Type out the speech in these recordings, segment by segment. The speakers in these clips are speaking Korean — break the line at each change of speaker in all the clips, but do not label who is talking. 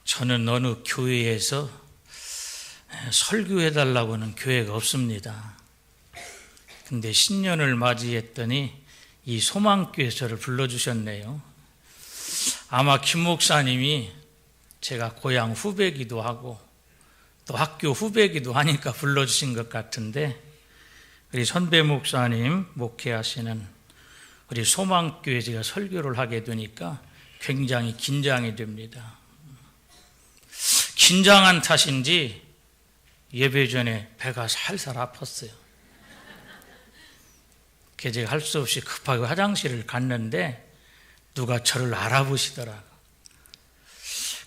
저는 어느 교회에서 설교해달라고 하는 교회가 없습니다. 근데 신년을 맞이했더니 이 소망교회 저를 불러주셨네요. 아마 김 목사님이 제가 고향 후배기도 하고 또 학교 후배기도 하니까 불러주신 것 같은데, 우리 선배 목사님 목회하시는 우리 소망교회 제가 설교를 하게 되니까 굉장히 긴장이 됩니다. 긴장한 탓인지 예배 전에 배가 살살 아팠어요. 그래서 제가 할 수 없이 급하게 화장실을 갔는데 누가 저를 알아보시더라고요.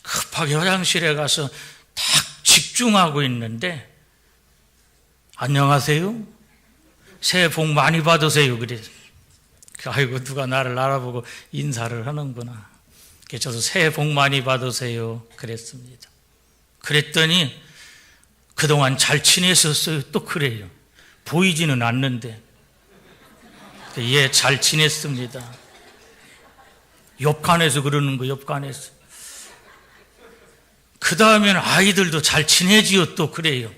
급하게 화장실에 가서 딱 집중하고 있는데, 안녕하세요? 새해 복 많이 받으세요. 그래서 아이고, 누가 나를 알아보고 인사를 하는구나. 그래서 저도 새해 복 많이 받으세요 그랬습니다. 그랬더니 그동안 잘 지냈었어요? 또 그래요. 보이지는 않는데. 예, 잘 지냈습니다. 옆간에서 그러는 거, 옆간에서. 그 다음에는 아이들도 잘 지내지요? 또 그래요.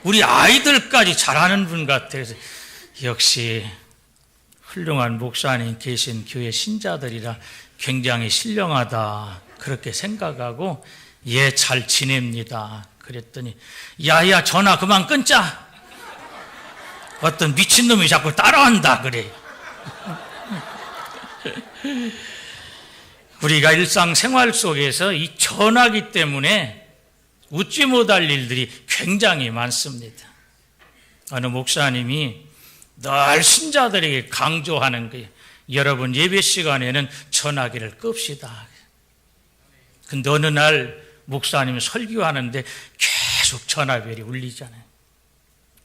우리 아이들까지 잘하는 분 같아요. 역시 훌륭한 목사님 계신 교회 신자들이라 굉장히 신령하다, 그렇게 생각하고 예, 잘 지냅니다 그랬더니, 야야 전화 그만 끊자. 어떤 미친놈이 자꾸 따라한다 그래요. 우리가 일상생활 속에서 이 전화기 때문에 웃지 못할 일들이 굉장히 많습니다. 어느 목사님이 늘 신자들에게 강조하는 거예요. 여러분, 예배 시간에는 전화기를 끕시다. 근데 어느 날 목사님이 설교하는데 계속 전화벨이 울리잖아요.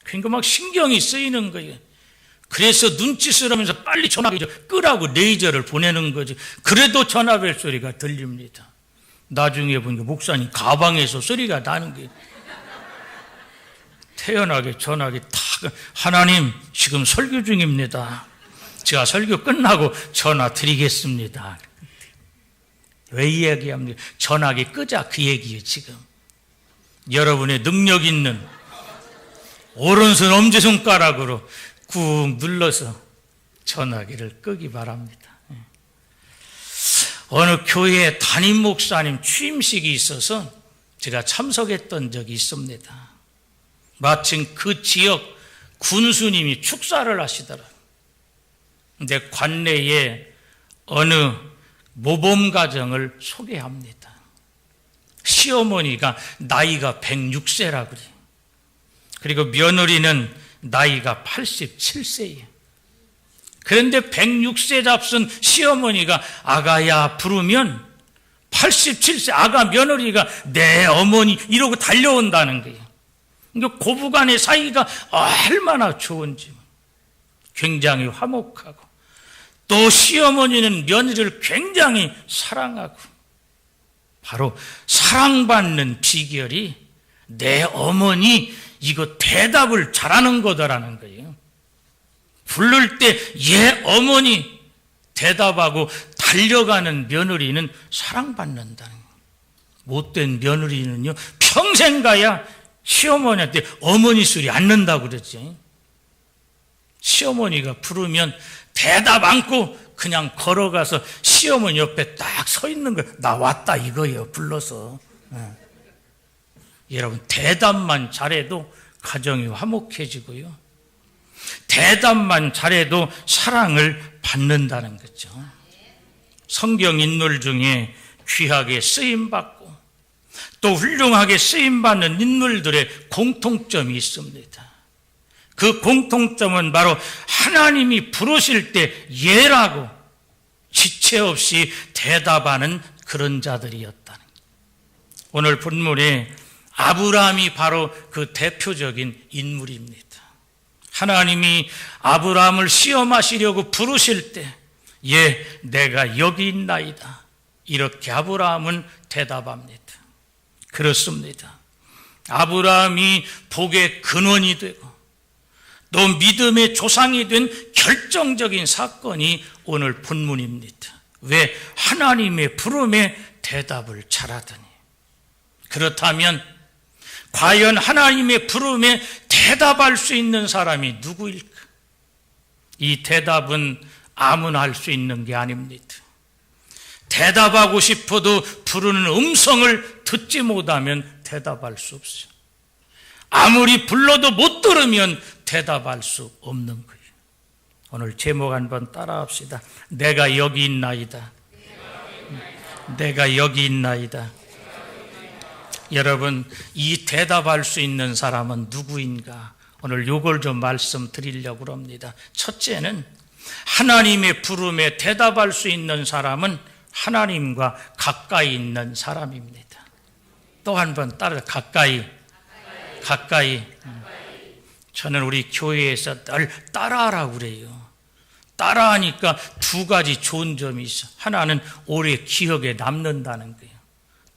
그러니까 막 신경이 쓰이는 거예요. 그래서 눈짓을 하면서 빨리 전화기 끄라고 레이저를 보내는 거죠. 그래도 전화벨 소리가 들립니다. 나중에 보니까 목사님 가방에서 소리가 나는 거예요. 태연하게 전화기 탁, 하나님 지금 설교 중입니다. 제가 설교 끝나고 전화 드리겠습니다. 왜 이야기합니까? 전화기 끄자, 그 얘기예요. 지금 여러분의 능력 있는 오른손 엄지손가락으로 꾹 눌러서 전화기를 끄기 바랍니다. 어느 교회 담임 목사님 취임식이 있어서 제가 참석했던 적이 있습니다. 마침 그 지역 군수님이 축사를 하시더라고요. 근데 관내에 어느 모범 가정을 소개합니다. 시어머니가 나이가 106세라 그래요. 그리고 며느리는 나이가 87세예요. 그런데 106세 잡순 시어머니가 아가야 부르면 87세 아가 며느리가 내 어머니 이러고 달려온다는 거예요. 그러니까 고부간의 사이가 얼마나 좋은지. 굉장히 화목하고, 또 시어머니는 며느리를 굉장히 사랑하고, 바로 사랑받는 비결이 내 어머니 이거 대답을 잘하는 거다라는 거예요. 부를 때 예 어머니 대답하고 달려가는 며느리는 사랑받는다는 거예요. 못된 며느리는요 평생 가야 시어머니한테 어머니 소리 안 는다고 그랬지. 시어머니가 부르면 대답 않고 그냥 걸어가서 시어머니 옆에 딱 서 있는 거예요. 나 왔다 이거예요, 불러서. 여러분, 대답만 잘해도 가정이 화목해지고요, 대답만 잘해도 사랑을 받는다는 거죠. 성경 인물 중에 귀하게 쓰임받고 또 훌륭하게 쓰임받는 인물들의 공통점이 있습니다. 그 공통점은 바로 하나님이 부르실 때 예라고 지체 없이 대답하는 그런 자들이었다는 거예요. 오늘 본문에 아브라함이 바로 그 대표적인 인물입니다. 하나님이 아브라함을 시험하시려고 부르실 때 예, 내가 여기 있나이다, 이렇게 아브라함은 대답합니다. 그렇습니다. 아브라함이 복의 근원이 되고 또 믿음의 조상이 된 결정적인 사건이 오늘 본문입니다. 왜? 하나님의 부름에 대답을 잘하더니. 그렇다면 과연 하나님의 부름에 대답할 수 있는 사람이 누구일까? 이 대답은 아무나 할 수 있는 게 아닙니다. 대답하고 싶어도 부르는 음성을 듣지 못하면 대답할 수 없어요. 아무리 불러도 못 들으면 대답할 수 없는 거예요. 오늘 제목 한번 따라합시다. 내가 여기 있나이다. 내가 여기 있나이다. 여러분, 이 대답할 수 있는 사람은 누구인가? 오늘 요걸 좀 말씀드리려고 합니다. 첫째는 하나님의 부름에 대답할 수 있는 사람은 하나님과 가까이 있는 사람입니다. 또 한 번 따라 가까이. 저는 우리 교회에서 늘 따라하라고 그래요. 따라하니까 두 가지 좋은 점이 있어. 하나는 오래 기억에 남는다는 거예요.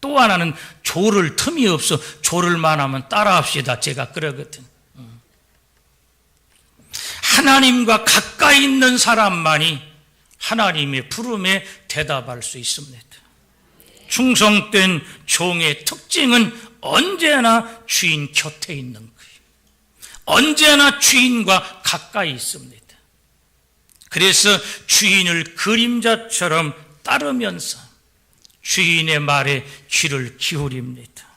또 하나는 조를 틈이 없어. 조를만 하면 따라합시다. 제가 그러거든. 하나님과 가까이 있는 사람만이 하나님의 부름에 대답할 수 있습니다. 충성된 종의 특징은 언제나 주인 곁에 있는 거예요. 언제나 주인과 가까이 있습니다. 그래서 주인을 그림자처럼 따르면서 주인의 말에 귀를 기울입니다.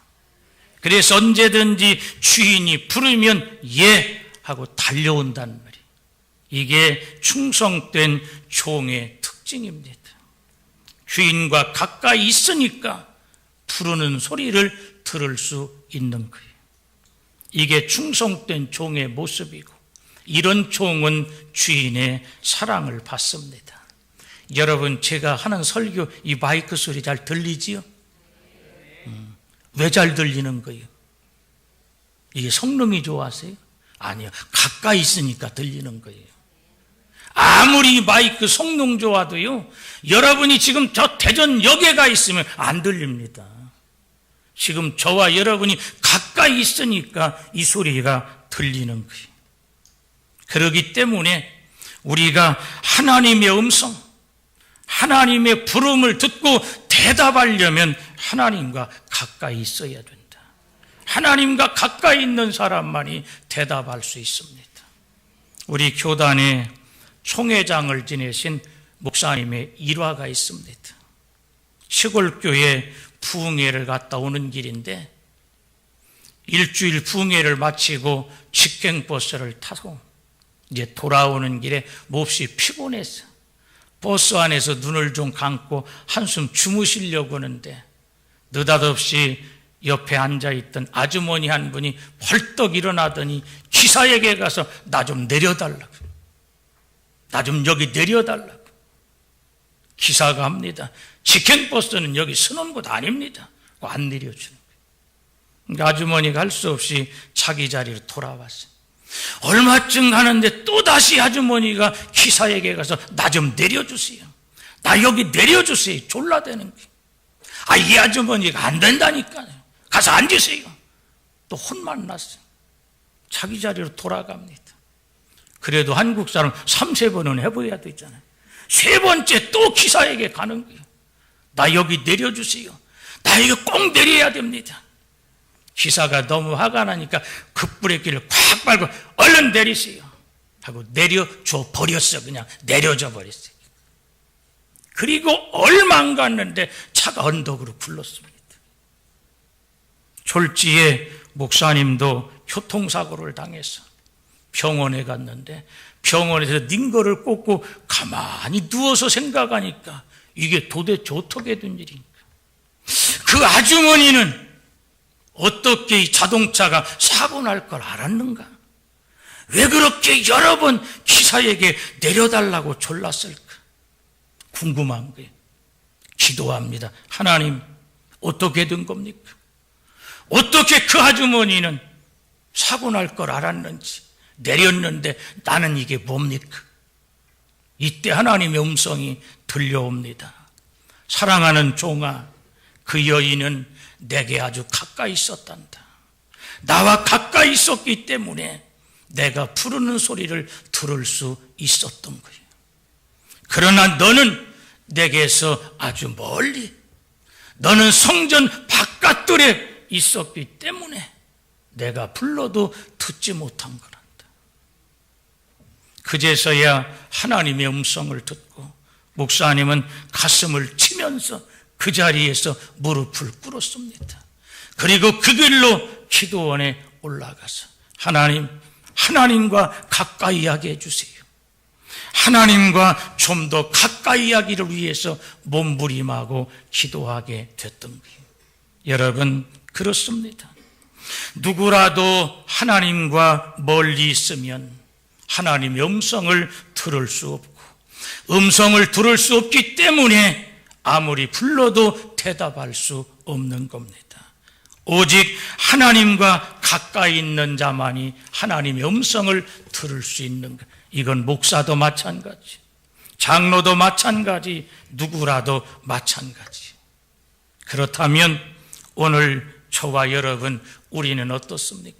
그래서 언제든지 주인이 부르면 예 하고 달려온단 말이에요. 이게 충성된 종의 특징입니다. 주인과 가까이 있으니까 부르는 소리를 들을 수 있는 거예요. 이게 충성된 종의 모습이고, 이런 종은 주인의 사랑을 받습니다. 여러분, 제가 하는 설교 이 마이크 소리 잘 들리지요? 왜 잘 들리는 거예요? 이게 성능이 좋아서요? 아니요, 가까이 있으니까 들리는 거예요. 아무리 마이크 성능 좋아도요, 여러분이 지금 저 대전역에 가 있으면 안 들립니다. 지금 저와 여러분이 가까이 있으니까 이 소리가 들리는 거예요. 그렇기 때문에 우리가 하나님의 음성, 하나님의 부름을 듣고 대답하려면 하나님과 가까이 있어야 된다. 하나님과 가까이 있는 사람만이 대답할 수 있습니다. 우리 교단에 총회장을 지내신 목사님의 일화가 있습니다. 시골교회 부흥회를 갔다 오는 길인데 일주일 부흥회를 마치고 직행버스를 타고 이제 돌아오는 길에 몹시 피곤해서 버스 안에서 눈을 좀 감고 한숨 주무시려고 하는데 느닷없이 옆에 앉아있던 아주머니 한 분이 벌떡 일어나더니 기사에게 가서 나 좀 내려달라고, 나 좀 여기 내려달라고. 기사가 합니다. 직행버스는 여기 서는 곳 아닙니다. 안 내려주는 거예요. 그러니까 아주머니가 할 수 없이 자기 자리로 돌아왔어요. 얼마쯤 가는데 또다시 아주머니가 기사에게 가서 나 좀 내려주세요. 나 여기 내려주세요. 졸라대는 거예요. 이 아주머니가 안 된다니까요. 가서 앉으세요. 또 혼만 났어요. 자기 자리로 돌아갑니다. 그래도 한국 사람 3-4번은 해봐야 되잖아요. 3번째 또 기사에게 가는 거예요. 나 여기 내려주세요. 나 이거 꼭 내려야 됩니다. 기사가 너무 화가 나니까 급브레이크를 콱 밟고 얼른 내리세요 하고 내려줘 버렸어. 그냥 내려줘 버렸어요. 그리고 얼마 안 갔는데 차가 언덕으로 굴렀습니다. 졸지에 목사님도 교통사고를 당해서 병원에 갔는데 병원에서 링거를 꽂고 가만히 누워서 생각하니까 이게 도대체 어떻게 된 일인가. 그 아주머니는 어떻게 이 자동차가 사고 날 걸 알았는가? 왜 그렇게 여러 번 기사에게 내려달라고 졸랐을까? 궁금한 거예요. 기도합니다. 하나님, 어떻게 된 겁니까? 어떻게 그 아주머니는 사고 날 걸 알았는지 내렸는데 나는 이게 뭡니까? 이때 하나님의 음성이 들려옵니다. 사랑하는 종아, 그 여인은 내게 아주 가까이 있었단다. 나와 가까이 있었기 때문에 내가 부르는 소리를 들을 수 있었던 거예요. 그러나 너는 내게서 아주 멀리, 너는 성전 바깥들에 있었기 때문에 내가 불러도 듣지 못한 거란다. 그제서야 하나님의 음성을 듣고 목사님은 가슴을 치면서 그 자리에서 무릎을 꿇었습니다. 그리고 그 길로 기도원에 올라가서 하나님과 가까이 하게 해주세요. 하나님과 좀 더 가까이 하기를 위해서 몸부림하고 기도하게 됐던 거예요. 여러분, 그렇습니다. 누구라도 하나님과 멀리 있으면 하나님의 음성을 들을 수 없고, 음성을 들을 수 없기 때문에 아무리 불러도 대답할 수 없는 겁니다. 오직 하나님과 가까이 있는 자만이 하나님의 음성을 들을 수 있는 것. 이건 목사도 마찬가지, 장로도 마찬가지, 누구라도 마찬가지. 그렇다면 오늘 저와 여러분, 우리는 어떻습니까?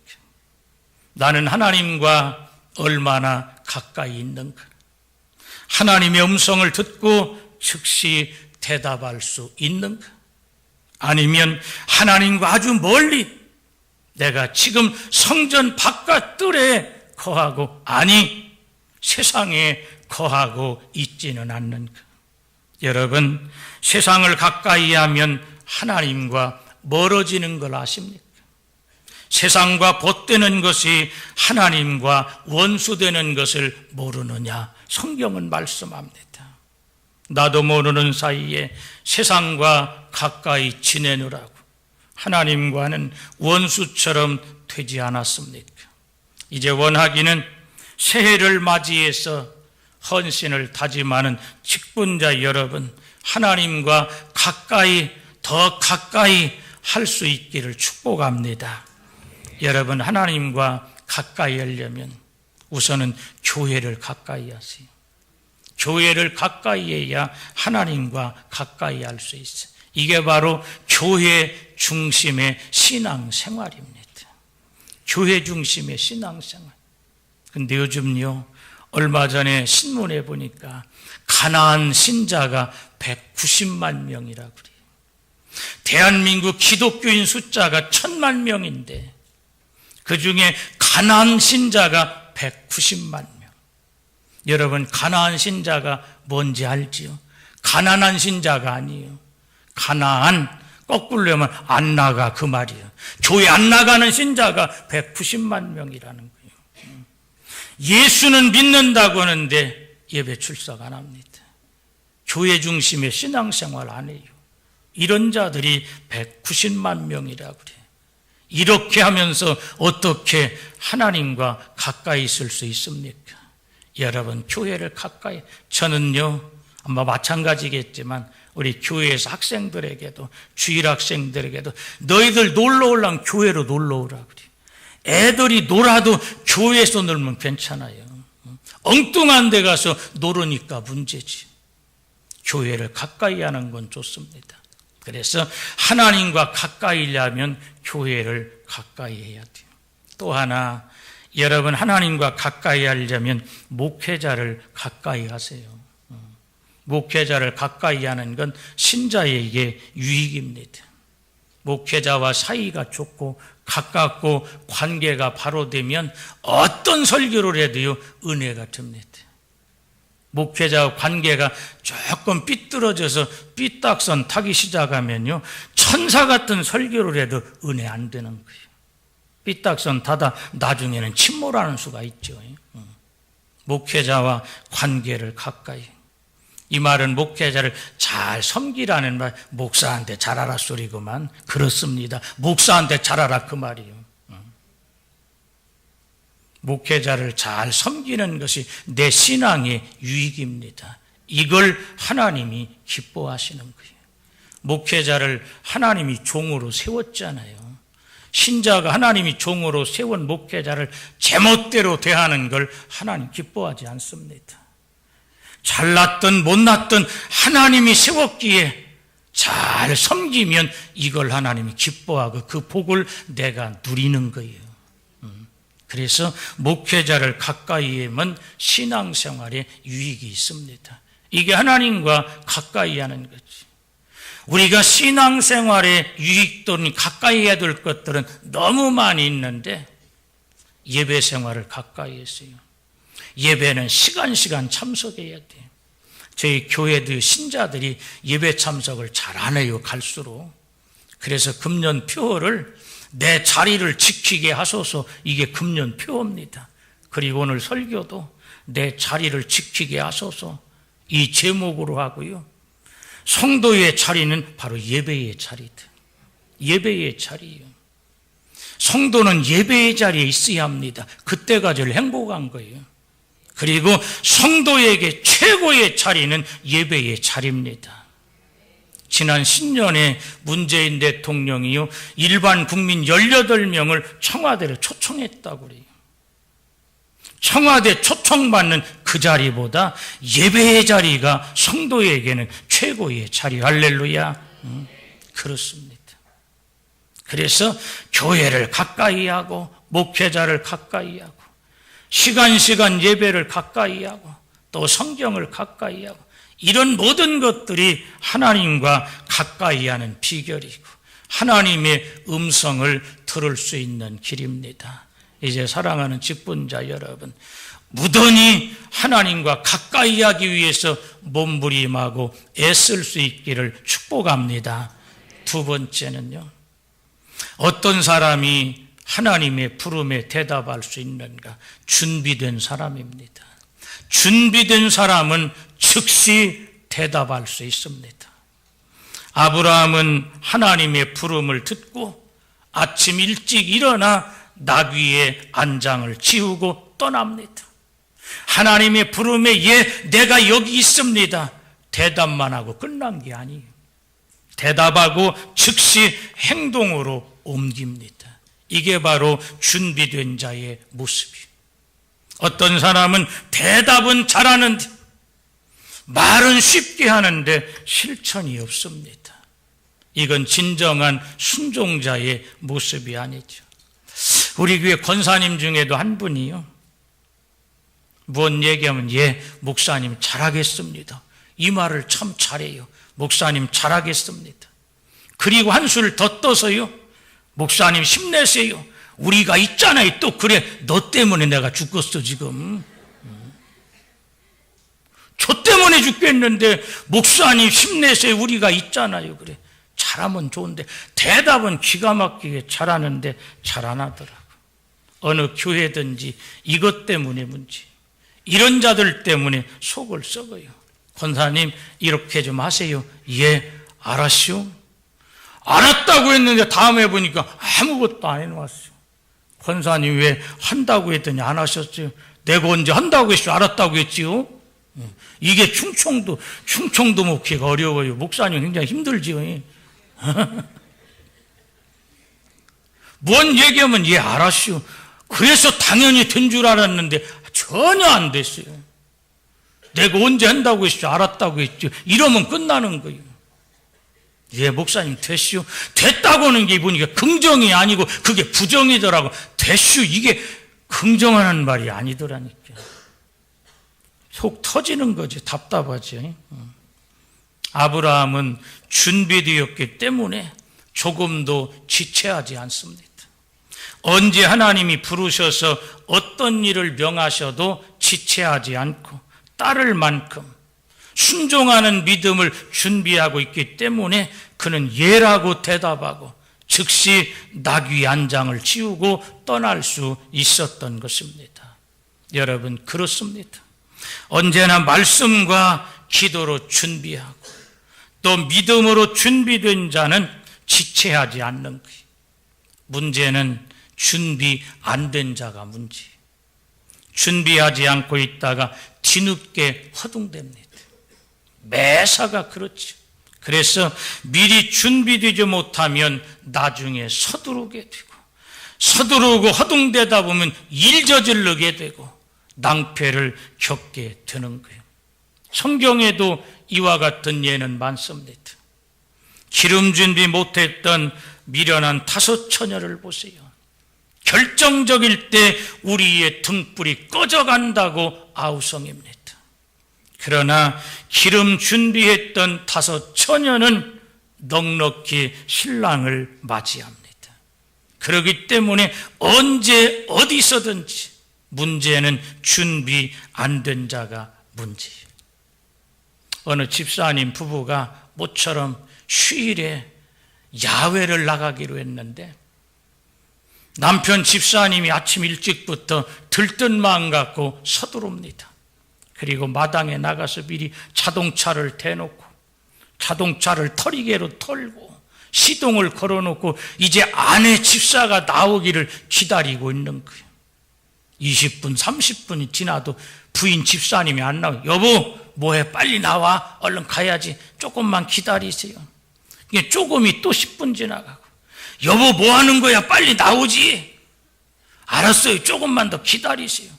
나는 하나님과 얼마나 가까이 있는가? 하나님의 음성을 듣고 즉시 대답할 수 있는가? 아니면 하나님과 아주 멀리, 내가 지금 성전 바깥 뜰에 거하고, 아니 세상에 거하고 있지는 않는가? 여러분, 세상을 가까이 하면 하나님과 멀어지는 걸 아십니까? 세상과 벗되는 것이 하나님과 원수되는 것을 모르느냐? 성경은 말씀합니다. 나도 모르는 사이에 세상과 가까이 지내느라고 하나님과는 원수처럼 되지 않았습니까? 이제 원하기는 새해를 맞이해서 헌신을 다짐하는 직분자 여러분, 하나님과 가까이, 더 가까이 할 수 있기를 축복합니다. 여러분, 하나님과 가까이 하려면 우선은 교회를 가까이 하세요. 교회를 가까이 해야 하나님과 가까이 할 수 있어요. 이게 바로 교회 중심의 신앙생활입니다. 교회 중심의 신앙생활. 근데 요즘요, 얼마 전에 신문에 보니까 가나안 신자가 190만 명이라고 그래요. 대한민국 기독교인 숫자가 1000만 명인데 그 중에 가나안 신자가 190만 명. 여러분, 가나안 신자가 뭔지 알지요? 가난한 신자가 아니에요. 가나안, 거꾸로 하면 안 나가, 그 말이에요. 교회 안 나가는 신자가 190만 명이라는 거예요. 예수는 믿는다고 하는데 예배 출석 안 합니다. 교회 중심의 신앙생활 안 해요. 이런 자들이 190만 명이라고 그래요. 이렇게 하면서 어떻게 하나님과 가까이 있을 수 있습니까? 여러분, 교회를 가까이, 저는요, 아마 마찬가지겠지만 우리 교회에서 학생들에게도, 주일 학생들에게도 너희들 놀러 오려면 교회로 놀러 오라고 그래요. 애들이 놀아도 교회에서 놀면 괜찮아요. 엉뚱한 데 가서 놀으니까 문제지. 교회를 가까이 하는 건 좋습니다. 그래서 하나님과 가까이 하려면 교회를 가까이 해야 돼요. 또 하나, 여러분, 하나님과 가까이 하려면 목회자를 가까이 하세요. 목회자를 가까이 하는 건 신자에게 유익입니다. 목회자와 사이가 좋고 가깝고 관계가 바로 되면 어떤 설교를 해도요, 은혜가 됩니다. 목회자와 관계가 조금 삐뚤어져서 삐딱선 타기 시작하면요, 천사 같은 설교를 해도 은혜 안 되는 거예요. 삐딱선 타다 나중에는 침몰하는 수가 있죠. 목회자와 관계를 가까이. 이 말은 목회자를 잘 섬기라는 말, 목사한테 잘하라 소리구만. 그렇습니다. 목사한테 잘하라 그 말이에요. 목회자를 잘 섬기는 것이 내 신앙의 유익입니다. 이걸 하나님이 기뻐하시는 거예요. 목회자를 하나님이 종으로 세웠잖아요. 신자가 하나님이 종으로 세운 목회자를 제멋대로 대하는 걸 하나님 기뻐하지 않습니다. 잘났든 못났든 하나님이 세웠기에 잘 섬기면 이걸 하나님이 기뻐하고 그 복을 내가 누리는 거예요. 그래서 목회자를 가까이 하면 신앙생활에 유익이 있습니다. 이게 하나님과 가까이 하는 거지. 우리가 신앙생활에 유익 또는 가까이 해야 될 것들은 너무 많이 있는데 예배 생활을 가까이 했어요. 예배는 시간 참석해야 돼요. 저희 교회들 신자들이 예배 참석을 잘 안 해요, 갈수록. 그래서 금년표를 내 자리를 지키게 하소서, 이게 금년표입니다. 그리고 오늘 설교도 내 자리를 지키게 하소서, 이 제목으로 하고요. 성도의 자리는 바로 예배의 자리다. 예배의 자리예요. 성도는 예배의 자리에 있어야 합니다. 그때가 제일 행복한 거예요. 그리고 성도에게 최고의 자리는 예배의 자리입니다. 지난 신년에 문재인 대통령이요, 일반 국민 18명을 청와대로 초청했다고 그래요. 청와대 초청받는 그 자리보다 예배의 자리가 성도에게는 최고의 자리. 할렐루야. 그렇습니다. 그래서 교회를 가까이 하고 목회자를 가까이 하고 시간 예배를 가까이 하고 또 성경을 가까이 하고 이런 모든 것들이 하나님과 가까이 하는 비결이고 하나님의 음성을 들을 수 있는 길입니다. 이제 사랑하는 직분자 여러분, 무던히 하나님과 가까이 하기 위해서 몸부림하고 애쓸 수 있기를 축복합니다. 두 번째는요, 어떤 사람이 하나님의 부름에 대답할 수 있는가? 준비된 사람입니다. 준비된 사람은 즉시 대답할 수 있습니다. 아브라함은 하나님의 부름을 듣고 아침 일찍 일어나 나귀의 안장을 지우고 떠납니다. 하나님의 부름에 예, 내가 여기 있습니다. 대답만 하고 끝난 게 아니에요. 대답하고 즉시 행동으로 옮깁니다. 이게 바로 준비된 자의 모습이에요. 어떤 사람은 대답은 잘하는데 말은 쉽게 하는데 실천이 없습니다. 이건 진정한 순종자의 모습이 아니죠. 우리 교회 권사님 중에도 한 분이요, 무언 얘기하면 예, 목사님 잘하겠습니다. 이 말을 참 잘해요. 목사님 잘하겠습니다. 그리고 한 수를 더 떠서요, 목사님 힘내세요. 우리가 있잖아요. 또 그래, 너 때문에 내가 죽겠어 지금. 저 때문에 죽겠는데 목사님 힘내세요. 우리가 있잖아요. 그래, 잘하면 좋은데 대답은 기가 막히게 잘하는데 잘 안 하더라고. 어느 교회든지 이것 때문에 문제, 이런 자들 때문에 속을 썩어요. 권사님 이렇게 좀 하세요. 예, 알았슈. 알았다고 했는데 다음에 보니까 아무것도 안 해놓았어요. 권사님 왜 한다고 했더니 안 하셨어요? 내가 언제 한다고 했죠? 알았다고 했지요? 이게 충청도 목회가 어려워요. 목사님 굉장히 힘들지요. 뭔 얘기하면 예, 알았슈. 그래서 당연히 된 줄 알았는데 전혀 안 됐어요. 내가 언제 한다고 했죠? 알았다고 했죠. 이러면 끝나는 거예요. 예, 목사님 됐슈. 됐다고 하는 게 보니까 긍정이 아니고 그게 부정이더라고. 됐슈, 이게 긍정하는 말이 아니더라니까. 속 터지는 거지. 답답하지. 아브라함은 준비되었기 때문에 조금도 지체하지 않습니다. 언제 하나님이 부르셔서 어떤 일을 명하셔도 지체하지 않고 따를 만큼 순종하는 믿음을 준비하고 있기 때문에 그는 예라고 대답하고 즉시 나귀 안장을 지우고 떠날 수 있었던 것입니다. 여러분, 그렇습니다. 언제나 말씀과 기도로 준비하고 또 믿음으로 준비된 자는 지체하지 않는 거예요. 문제는 준비 안 된 자가 문제. 준비하지 않고 있다가 뒤늦게 허둥댑니다. 매사가 그렇죠. 그래서 미리 준비되지 못하면 나중에 서두르게 되고, 서두르고 허둥대다 보면 일 저지르게 되고 낭패를 겪게 되는 거예요. 성경에도 이와 같은 예는 많습니다. 기름 준비 못했던 미련한 5 처녀를 보세요. 결정적일 때 우리의 등불이 꺼져간다고 아우성입니다. 그러나 기름 준비했던 5 처녀는 넉넉히 신랑을 맞이합니다. 그렇기 때문에 언제 어디서든지 문제는 준비 안 된 자가 문제예요. 어느 집사님 부부가 모처럼 휴일에 야외를 나가기로 했는데 남편 집사님이 아침 일찍부터 들뜬 마음 갖고 서두릅니다. 그리고 마당에 나가서 미리 자동차를 대놓고 자동차를 털이개로 털고 시동을 걸어놓고 이제 아내 집사가 나오기를 기다리고 있는 거예요. 20분, 30분이 지나도 부인 집사님이 안 나와요. 여보, 뭐해? 빨리 나와. 얼른 가야지. 조금만 기다리세요. 이게 조금이 또 10분 지나가고, 여보, 뭐 하는 거야? 빨리 나오지. 알았어요. 조금만 더 기다리세요.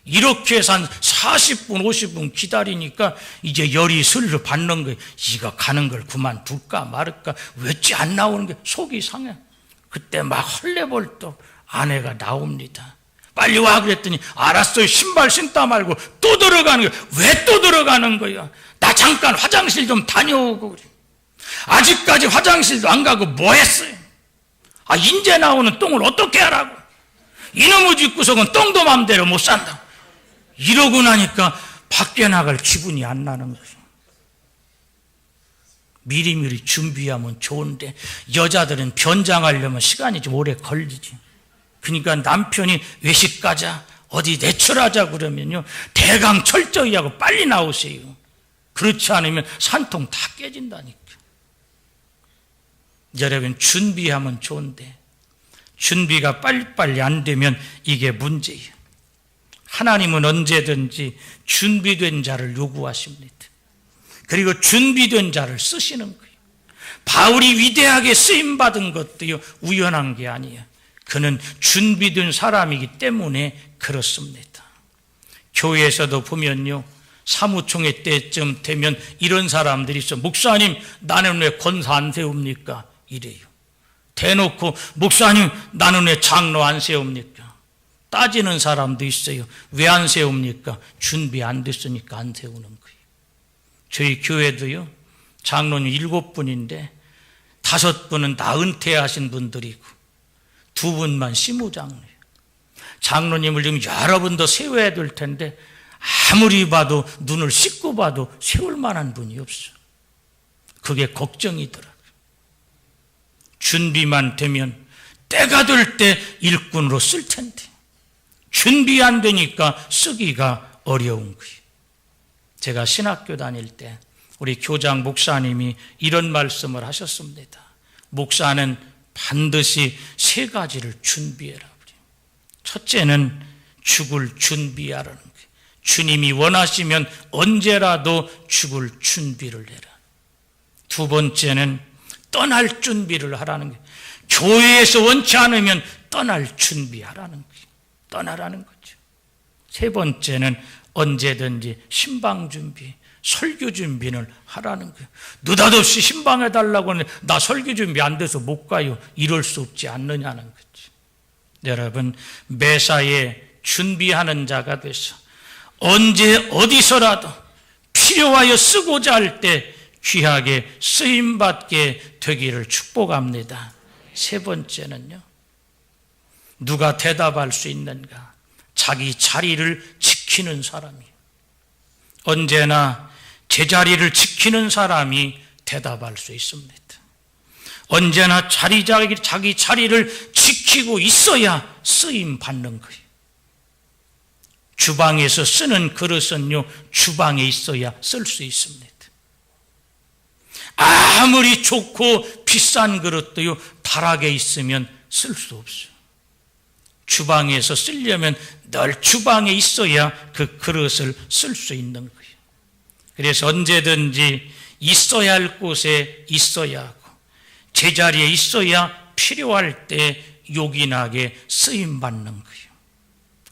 이렇게 해서 한 40분, 50분 기다리니까 이제 열이 슬슬 받는 거예요. 이거 가는 걸 그만둘까 말을까? 왜지 안 나오는 게 속이 상해. 그때 막 헐레벌떡 아내가 나옵니다. 빨리 와 그랬더니 알았어요. 신발 신다 말고 또 들어가는 거야. 왜 또 들어가는 거야? 나 잠깐 화장실 좀 다녀오고 그래. 아직까지 화장실도 안 가고 뭐 했어요? 인제 나오는 똥을 어떻게 하라고? 이놈의 집구석은 똥도 맘대로 못 산다. 이러고 나니까 밖에 나갈 기분이 안 나는 거예요. 미리미리 준비하면 좋은데 여자들은 변장하려면 시간이 좀 오래 걸리지. 그러니까 남편이 외식 가자, 어디 내출하자 그러면요, 대강 철저히 하고 빨리 나오세요. 그렇지 않으면 산통 다 깨진다니까. 여러분, 준비하면 좋은데 준비가 빨리빨리 안 되면 이게 문제예요. 하나님은 언제든지 준비된 자를 요구하십니다. 그리고 준비된 자를 쓰시는 거예요. 바울이 위대하게 쓰임받은 것도요, 우연한 게 아니에요. 그는 준비된 사람이기 때문에 그렇습니다. 교회에서도 보면요, 사무총회 때쯤 되면 이런 사람들이 있어. 목사님, 나는 왜 권사 안 세웁니까? 이래요. 대놓고 목사님, 나는 왜 장로 안 세웁니까? 따지는 사람도 있어요. 왜 안 세웁니까? 준비 안 됐으니까 안 세우는 거예요. 저희 교회도요, 장로님 7분인데 5분은 다 은퇴하신 분들이고 2분만 시무장로예요. 장로님을 지금 여러 분 더 세워야 될 텐데 아무리 봐도 눈을 씻고 봐도 세울 만한 분이 없어. 그게 걱정이더라고요. 준비만 되면 때가 될 때 일꾼으로 쓸 텐데 준비 안 되니까 쓰기가 어려운 거예요. 제가 신학교 다닐 때 우리 교장 목사님이 이런 말씀을 하셨습니다. 목사는 반드시 3가지를 준비해라. 첫째는 죽을 준비하라는 거예요. 주님이 원하시면 언제라도 죽을 준비를 해라. 2번째는 떠날 준비를 하라는 거예요. 교회에서 원치 않으면 떠날 준비하라는 거예요. 떠나라는 거죠. 3번째는 언제든지 신방 준비, 설교 준비를 하라는 거예요. 느닷없이 신방해달라고 하는데 나 설교 준비 안 돼서 못 가요. 이럴 수 없지 않느냐는 거죠. 여러분, 매사에 준비하는 자가 돼서 언제 어디서라도 필요하여 쓰고자 할 때 귀하게 쓰임받게 되기를 축복합니다. 3번째는요, 누가 대답할 수 있는가? 자기 자리를 지키는 사람이에요. 언제나 제자리를 지키는 사람이 대답할 수 있습니다. 언제나 자기 자리를 지키고 있어야 쓰임 받는 거예요. 주방에서 쓰는 그릇은요, 주방에 있어야 쓸 수 있습니다. 아무리 좋고 비싼 그릇도요, 다락에 있으면 쓸 수 없어요. 주방에서 쓰려면 늘 주방에 있어야 그 그릇을 쓸 수 있는 거예요. 그래서 언제든지 있어야 할 곳에 있어야 하고 제자리에 있어야 필요할 때 요긴하게 쓰임받는 거예요.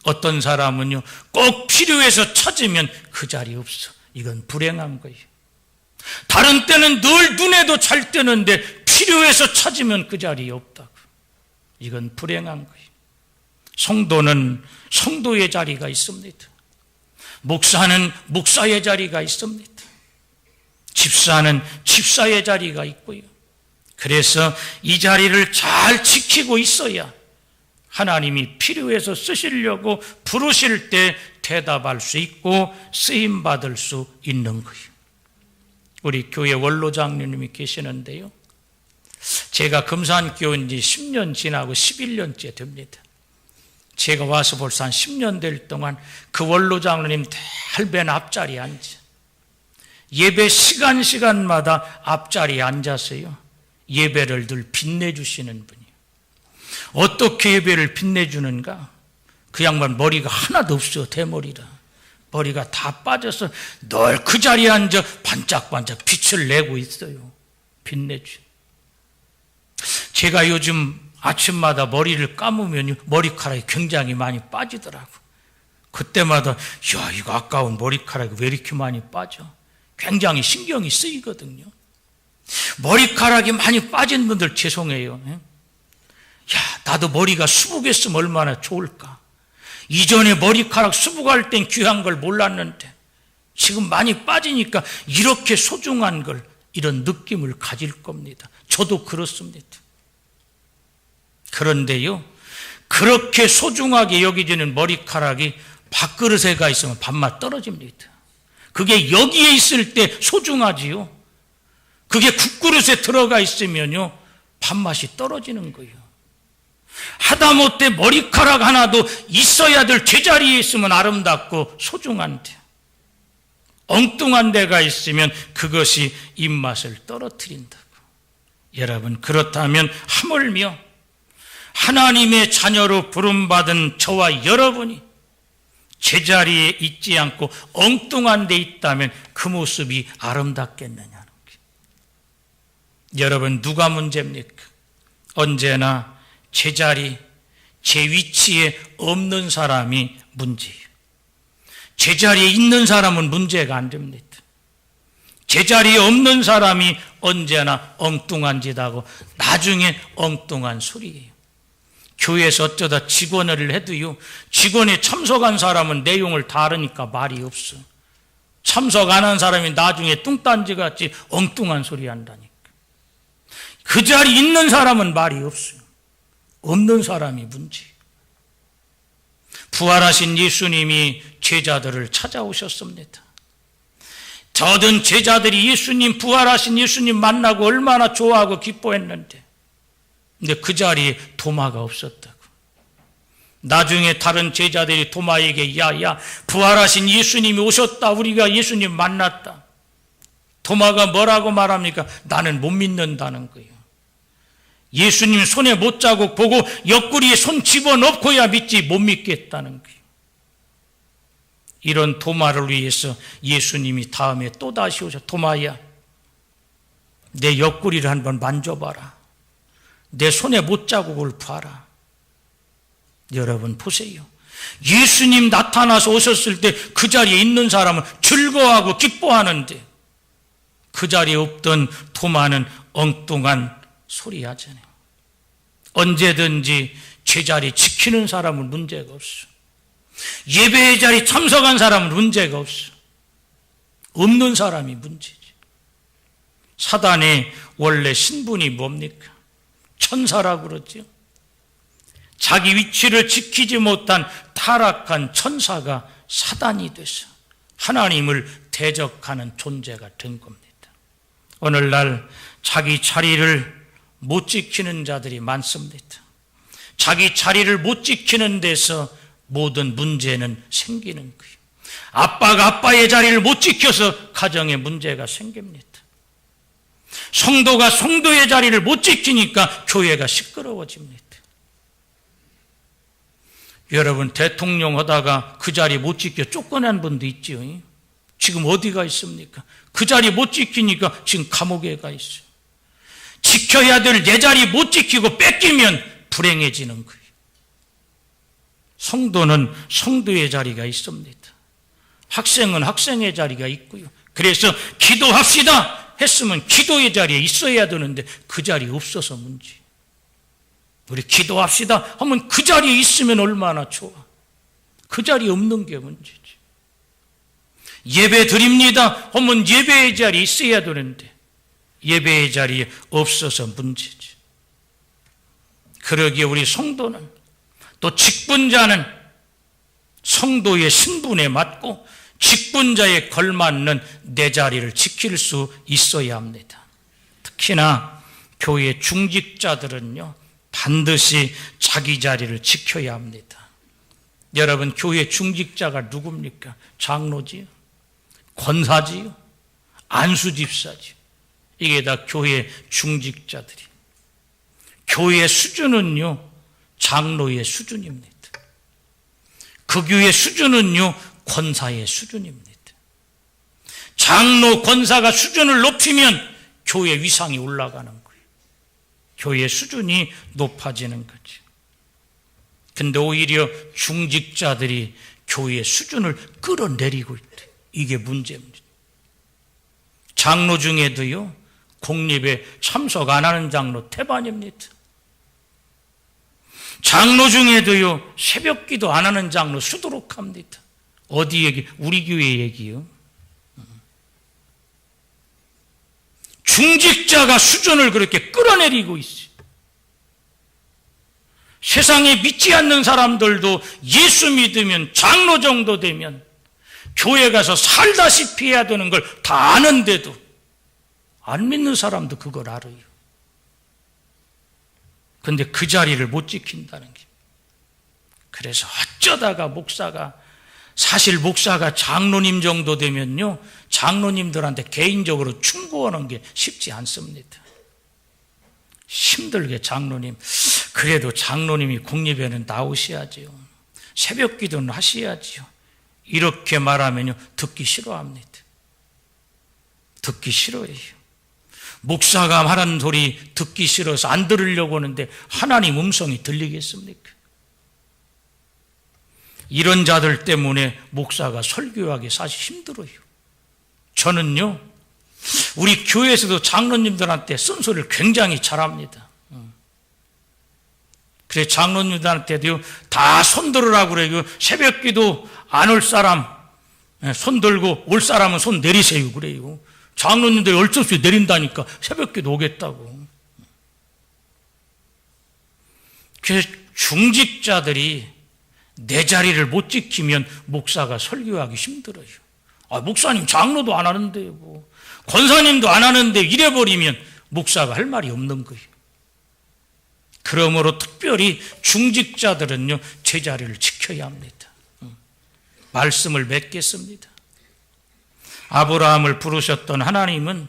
어떤 사람은요, 꼭 필요해서 찾으면 그 자리 없어. 이건 불행한 거예요. 다른 때는 늘 눈에도 잘 뜨는데 필요해서 찾으면 그 자리에 없다고. 이건 불행한 거예요. 성도는 성도의 자리가 있습니다. 목사는 목사의 자리가 있습니다. 집사는 집사의 자리가 있고요. 그래서 이 자리를 잘 지키고 있어야 하나님이 필요해서 쓰시려고 부르실 때 대답할 수 있고 쓰임받을 수 있는 거예요. 우리 교회 원로 장로님이 계시는데요, 제가 금산교회 온 지 10년 지나고 11년째 됩니다. 제가 와서 벌써 한 10년 될 동안 그 원로 장로님 맨 앞자리에 앉아 예배 시간마다 앞자리에 앉아서요 예배를 늘 빛내주시는 분이에요. 어떻게 예배를 빛내주는가? 그 양반 머리가 하나도 없어요. 대머리라 머리가 다 빠져서 늘 그 자리에 앉아 반짝반짝 빛을 내고 있어요. 빛내주. 제가 요즘 아침마다 머리를 감으면 머리카락이 굉장히 많이 빠지더라고. 그때마다 야, 이거 아까운 머리카락이 왜 이렇게 많이 빠져? 굉장히 신경이 쓰이거든요. 머리카락이 많이 빠진 분들 죄송해요. 야, 나도 머리가 수북했으면 얼마나 좋을까. 이전에 머리카락 수북할 땐 귀한 걸 몰랐는데 지금 많이 빠지니까 이렇게 소중한 걸, 이런 느낌을 가질 겁니다. 저도 그렇습니다. 그런데요, 그렇게 소중하게 여겨지는 머리카락이 밥그릇에 가 있으면 밥맛 떨어집니다. 그게 여기에 있을 때 소중하지요. 그게 국그릇에 들어가 있으면요 밥맛이 떨어지는 거예요. 하다못해 머리카락 하나도 있어야 될 제자리에 있으면 아름답고 소중한데 엉뚱한 데가 있으면 그것이 입맛을 떨어뜨린다고. 여러분, 그렇다면 하물며 하나님의 자녀로 부름받은 저와 여러분이 제자리에 있지 않고 엉뚱한 데 있다면 그 모습이 아름답겠느냐는 거예요. 여러분, 누가 문제입니까? 언제나 제자리, 제 위치에 없는 사람이 문제예요. 제자리에 있는 사람은 문제가 안 됩니다. 제자리에 없는 사람이 언제나 엉뚱한 짓 하고 나중에 엉뚱한 소리예요. 교회에서 어쩌다 직원을 해도요, 직원에 참석한 사람은 내용을 다 알으니까 말이 없어. 참석 안 한 사람이 나중에 뚱딴지같이 엉뚱한 소리 한다니까. 그 자리에 있는 사람은 말이 없어요. 없는 사람이 문제. 부활하신 예수님이 제자들을 찾아오셨습니다. 저든 제자들이 예수님, 부활하신 예수님 만나고 얼마나 좋아하고 기뻐했는데, 근데 그 자리에 도마가 없었다고. 나중에 다른 제자들이 도마에게 야, 부활하신 예수님이 오셨다. 우리가 예수님 만났다. 도마가 뭐라고 말합니까? 나는 못 믿는다는 거예요. 예수님 손에 못자국 보고 옆구리에 손 집어넣고야 믿지 못 믿겠다는 거예요. 이런 도마를 위해서 예수님이 다음에 또다시 오셔. 도마야, 내 옆구리를 한번 만져봐라. 내 손에 못자국을 봐라. 여러분 보세요. 예수님 나타나서 오셨을 때 그 자리에 있는 사람은 즐거워하고 기뻐하는데 그 자리에 없던 도마는 엉뚱한 소리 하잖아요. 언제든지 제자리 지키는 사람은 문제가 없어. 예배의 자리 참석한 사람은 문제가 없어. 없는 사람이 문제지. 사단의 원래 신분이 뭡니까? 천사라고 그러죠. 자기 위치를 지키지 못한 타락한 천사가 사단이 돼서 하나님을 대적하는 존재가 된 겁니다. 오늘날 자기 자리를 못 지키는 자들이 많습니다. 자기 자리를 못 지키는 데서 모든 문제는 생기는 거예요. 아빠가 아빠의 자리를 못 지켜서 가정에 문제가 생깁니다. 성도가 성도의 자리를 못 지키니까 교회가 시끄러워집니다. 여러분, 대통령 하다가 그 자리 못 지켜 쫓겨난 분도 있지요. 지금 어디가 있습니까? 그 자리 못 지키니까 지금 감옥에 가 있어요. 지켜야 될 내 자리 못 지키고 뺏기면 불행해지는 거예요. 성도는 성도의 자리가 있습니다. 학생은 학생의 자리가 있고요. 그래서 기도합시다 했으면 기도의 자리에 있어야 되는데 그 자리에 없어서 문제. 우리 기도합시다 하면 그 자리에 있으면 얼마나 좋아. 그 자리에 없는 게 문제지. 예배 드립니다 하면 예배의 자리에 있어야 되는데 예배의 자리에 없어서 문제지. 그러기에 우리 성도는 또 직분자는 성도의 신분에 맞고 직분자에 걸맞는 내 자리를 지킬 수 있어야 합니다. 특히나 교회 중직자들은요, 반드시 자기 자리를 지켜야 합니다. 여러분, 교회 중직자가 누굽니까? 장로지요, 권사지요, 안수집사지요. 이게 다 교회 중직자들이. 교회의 수준은요, 장로의 수준입니다. 그 교회의 수준은요, 권사의 수준입니다. 장로, 권사가 수준을 높이면 교회 위상이 올라가는 거예요. 교회의 수준이 높아지는 거죠. 근데 오히려 중직자들이 교회의 수준을 끌어내리고 있대. 이게 문제입니다. 장로 중에도요, 공립에 참석 안 하는 장로 태반입니다. 장로 중에도요, 새벽기도 안 하는 장로 수두룩합니다. 어디 얘기? 우리 교회 얘기요. 중직자가 수준을 그렇게 끌어내리고 있어요. 세상에 믿지 않는 사람들도 예수 믿으면, 장로 정도 되면 교회 가서 살다시피 해야 되는 걸 다 아는데도 안 믿는 사람도 그걸 알아요. 근데 그 자리를 못 지킨다는 게. 그래서 어쩌다가 목사가, 사실 목사가 장로님 정도 되면요, 장로님들한테 개인적으로 충고하는 게 쉽지 않습니다. 힘들게 장로님, 그래도 장로님이 공립에는 나오셔야지요. 새벽 기도는 하셔야지요. 이렇게 말하면요, 듣기 싫어합니다. 듣기 싫어해요. 목사가 말하는 소리 듣기 싫어서 안 들으려고 하는데 하나님 음성이 들리겠습니까? 이런 자들 때문에 목사가 설교하기 사실 힘들어요. 저는요, 우리 교회에서도 장로님들한테 쓴소리를 굉장히 잘합니다. 그래, 장로님들한테도 다 손들으라고 그래요. 새벽 기도 안 올 사람 손 들고, 올 사람은 손 내리세요 그래요. 장로님들이 어쩔 수 없이 내린다니까 새벽 기도 오겠다고. 그래서 중직자들이 내 자리를 못 지키면 목사가 설교하기 힘들어요. 아, 목사님 장로도 안 하는데, 뭐 권사님도 안 하는데 이래버리면 목사가 할 말이 없는 거예요. 그러므로 특별히 중직자들은요, 제 자리를 지켜야 합니다. 말씀을 맺겠습니다. 아브라함을 부르셨던 하나님은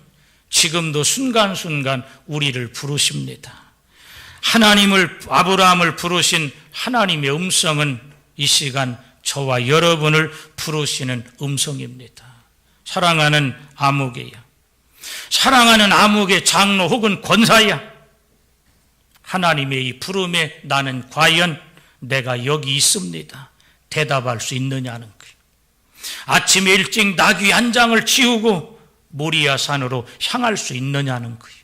지금도 순간순간 우리를 부르십니다. 아브라함을 부르신 하나님의 음성은 이 시간 저와 여러분을 부르시는 음성입니다. 사랑하는 아무개야, 사랑하는 아무개 장로 혹은 권사야, 하나님의 이 부름에 나는 과연 내가 여기 있습니다, 대답할 수 있느냐는 거예요. 아침에 일찍 나귀 한 장을 치우고 모리아 산으로 향할 수 있느냐는 거예요.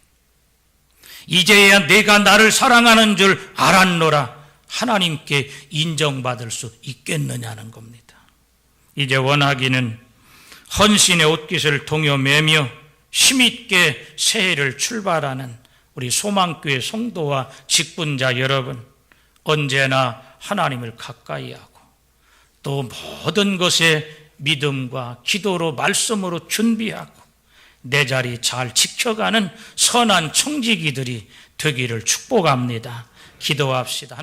이제야 내가 나를 사랑하는 줄 알았노라 하나님께 인정받을 수 있겠느냐는 겁니다. 이제 원하기는 헌신의 옷깃을 동여매며 힘있게 새해를 출발하는 우리 소망교회 성도와 직분자 여러분, 언제나 하나님을 가까이 하고 또 모든 것에 믿음과 기도로, 말씀으로 준비하고 내 자리 잘 지켜가는 선한 청지기들이 되기를 축복합니다. 기도합시다.